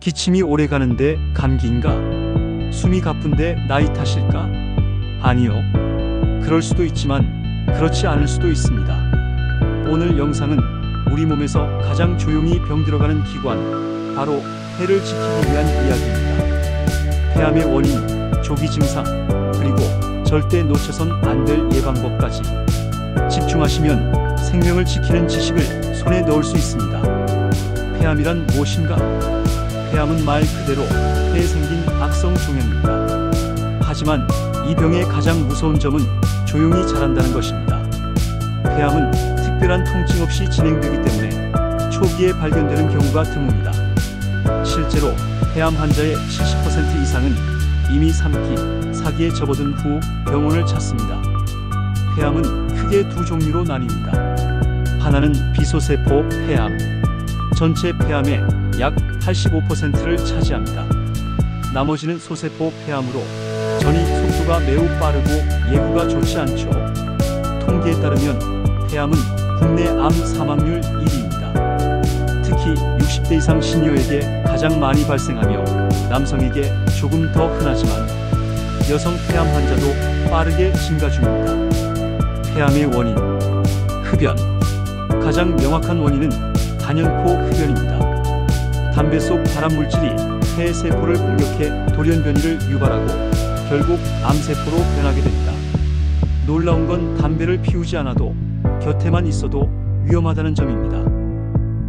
기침이 오래 가는데 감기인가? 숨이 가쁜데 나이 탓일까? 아니요. 그럴 수도 있지만 그렇지 않을 수도 있습니다. 오늘 영상은 우리 몸에서 가장 조용히 병들어가는 기관, 바로 폐를 지키기 위한 이야기입니다. 폐암의 원인, 조기 증상, 그리고 절대 놓쳐선 안 될 예방법까지 집중하시면 생명을 지키는 지식을 손에 넣을 수 있습니다. 폐암이란 무엇인가? 폐암은 말 그대로 폐에 생긴 악성 종양입니다. 하지만 이 병의 가장 무서운 점은 조용히 자란다는 것입니다. 폐암은 특별한 통증 없이 진행되기 때문에 초기에 발견되는 경우가 드뭅니다. 실제로 폐암 환자의 70% 이상은 이미 3기, 4기에 접어든 후 병원을 찾습니다. 폐암은 크게 두 종류로 나뉩니다. 하나는 비소세포 폐암, 전체 폐암의 약 85%를 차지합니다. 나머지는 소세포 폐암으로 전이 속도가 매우 빠르고 예후가 좋지 않죠. 통계에 따르면 폐암은 국내 암 사망률 1위입니다. 특히 60대 이상 시니어에게 가장 많이 발생하며 남성에게 조금 더 흔하지만 여성 폐암 환자도 빠르게 증가 중입니다. 폐암의 원인, 흡연. 가장 명확한 원인은 단연코 흡연입니다. 담배 속 발암물질이 폐 세포를 공격해 돌연변이를 유발하고 결국 암세포로 변하게 됩니다. 놀라운 건 담배를 피우지 않아도 곁에만 있어도 위험하다는 점입니다.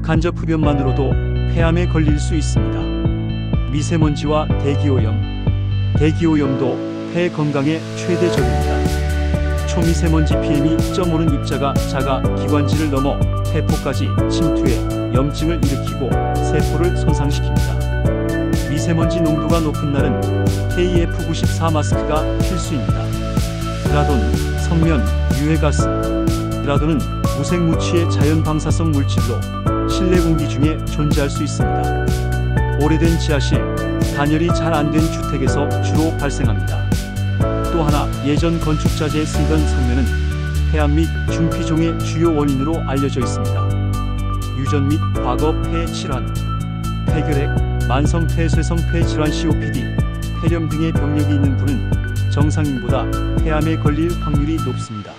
간접 흡연만으로도 폐암에 걸릴 수 있습니다. 미세먼지와 대기오염. 대기오염도 폐 건강에 최대 적입니다. 초미세먼지 PM이 2.5는 입자가 작아 기관지를 넘어 폐포까지 침투해 염증을 일으키고 세포를 손상시킵니다. 미세먼지 농도가 높은 날은 KF94 마스크가 필수입니다. 라돈, 성면, 유해가스. 라돈은 무색무취의 자연 방사성 물질로 실내 공기 중에 존재할 수 있습니다. 오래된 지하실, 단열이 잘 안 된 주택에서 주로 발생합니다. 또 하나, 예전 건축자재에 쓰이던 성면은 폐암 및 중피종의 주요 원인으로 알려져 있습니다. 유전 및 과거 폐 질환, 폐결핵, 만성 폐쇄성 폐 질환 COPD, 폐렴 등의 병력이 있는 분은 정상인보다 폐암에 걸릴 확률이 높습니다.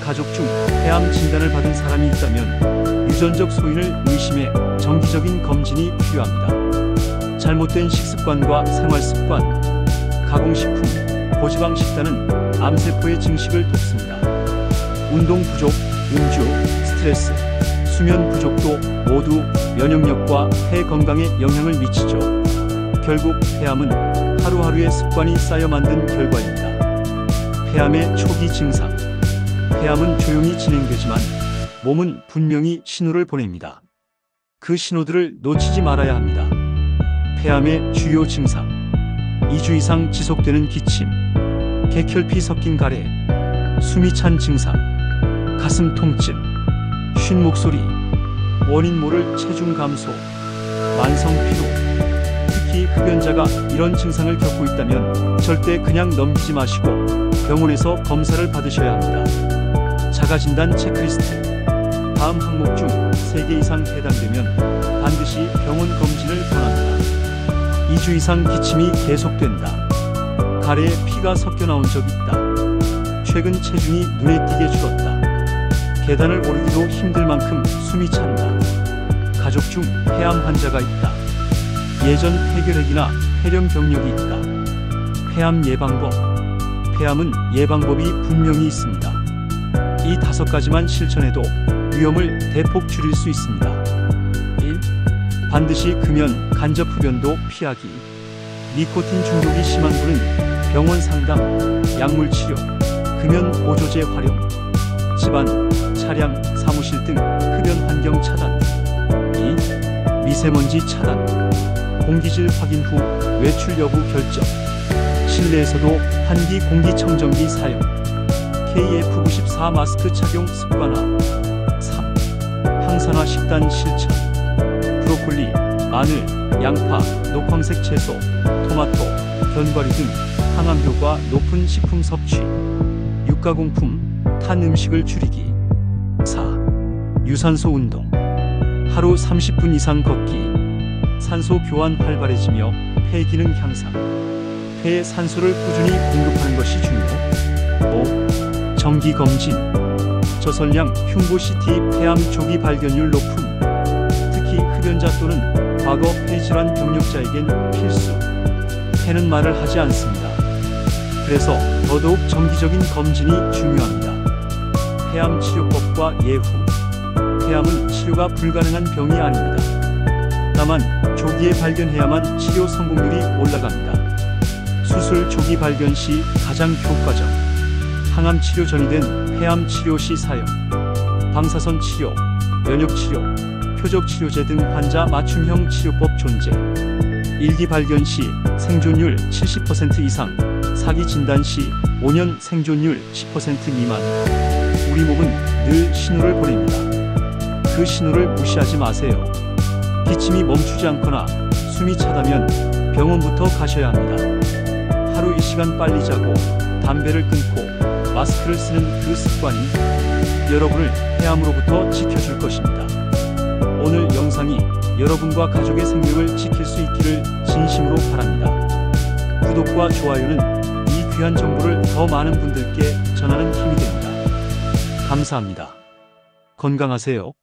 가족 중 폐암 진단을 받은 사람이 있다면 유전적 소인을 의심해 정기적인 검진이 필요합니다. 잘못된 식습관과 생활습관, 가공식품, 고지방 식단은 암세포의 증식을 돕습니다. 운동 부족, 음주, 스트레스, 수면 부족도 모두 면역력과 폐 건강에 영향을 미치죠. 결국 폐암은 하루하루의 습관이 쌓여 만든 결과입니다. 폐암의 초기 증상. 폐암은 조용히 진행되지만 몸은 분명히 신호를 보냅니다. 그 신호들을 놓치지 말아야 합니다. 폐암의 주요 증상. 2주 이상 지속되는 기침, 객혈피 섞인 가래, 숨이 찬 증상, 가슴 통증, 쉰 목소리, 원인 모를 체중 감소, 만성 피로. 특히 흡연자가 이런 증상을 겪고 있다면 절대 그냥 넘기지 마시고 병원에서 검사를 받으셔야 합니다. 자가진단 체크리스트. 다음 항목 중 3개 이상 해당되면 반드시 병원 검진을 권합니다. 2주 이상 기침이 계속된다. 가래에 피가 섞여 나온 적 있다. 최근 체중이 눈에 띄게 줄었다. 계단을 오르기도 힘들 만큼 숨이 찬다. 가족 중 폐암 환자가 있다. 예전 폐결핵이나 폐렴 병력이 있다. 폐암 예방법. 폐암은 예방법이 분명히 있습니다. 이 5가지만 실천해도 위험을 대폭 줄일 수 있습니다. 1. 반드시 금연, 간접 흡연도 피하기. 니코틴 중독이 심한 분은 병원 상담, 약물 치료, 금연 보조제 활용, 집안, 차량, 사무실 등 흡연 환경 차단. 2. 미세먼지 차단. 공기질 확인 후 외출 여부 결정. 실내에서도 환기 공기청정기 사용. KF94 마스크 착용 습관화. 3. 항산화 식단 실천. 브로콜리, 마늘, 양파, 녹황색 채소, 토마토, 견과류 등 항암 효과 높은 식품 섭취. 육가공품, 탄 음식을 줄이기. 4. 유산소 운동. 하루 30분 이상 걷기. 산소 교환 활발해지며 폐 기능 향상, 폐에 산소를 꾸준히 공급하는 것이 중요. 5. 정기 검진. 저설량 흉부 CT 폐암 조기 발견율 높음. 특히 흡연자 또는 과거 폐질환 경력자에겐 필수. 폐는 말을 하지 않습니다. 그래서 더더욱 정기적인 검진이 중요합니다. 폐암 치료법과 예후. 폐암은 치료가 불가능한 병이 아닙니다. 다만 조기에 발견해야만 치료 성공률이 올라갑니다. 수술 조기 발견 시 가장 효과적. 항암 치료 전이 된 폐암 치료 시 사용. 방사선 치료, 면역 치료, 표적 치료제 등 환자 맞춤형 치료법 존재. 일기 발견 시 생존율 70% 이상, 사기 진단 시 5년 생존율 10% 미만. 우리 몸은 늘 신호를 보냅니다. 그 신호를 무시하지 마세요. 기침이 멈추지 않거나 숨이 차다면 병원부터 가셔야 합니다. 하루 1시간 빨리 자고 담배를 끊고 마스크를 쓰는 그 습관이 여러분을 폐암으로부터 지켜줄 것입니다. 오늘 영상이 여러분과 가족의 생명을 지킬 수 있기를 진심으로 바랍니다. 구독과 좋아요는 이 귀한 정보를 더 많은 분들께 전하는 힘이 됩니다. 감사합니다. 건강하세요.